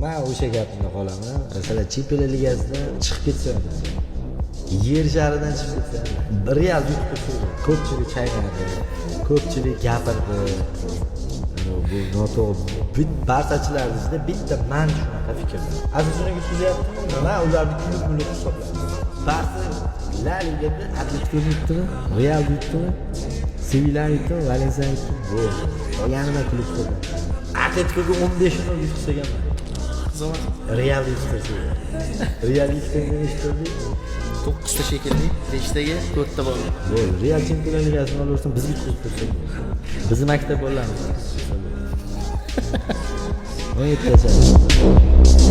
Men o'sha gapimda qolaman. Masalan, Chempionlar Ligasida chiqib ketsa, yer sharidan chiqib ketsa, Real yutib turdi. Ko'pchilik chaynadi, ko'pchilik gapirdi. Bu noto'g'ri. Barchachilar ichida bitta men shunaqa fikrda. Azizini yutkazyaptimi? Nima ularni klub hisoblaydi. Barcha La Ligada Atletico yutdimi, Real yutdimi, Sevilla yutdimi, Valencia yutdimi? Bo'ldi. Qolganida klub hisoblaydi. Atleticoga 15 nol yutsagan. Real yutsa. Real yutsa. 9 ta shekilli, 5 taga 4 ta bor. Bo'ldi. Real Chempionlar Ligasini olaversin, bizga ko'rsatsa. Bizni maktab bolalarimiz. 17 gacha.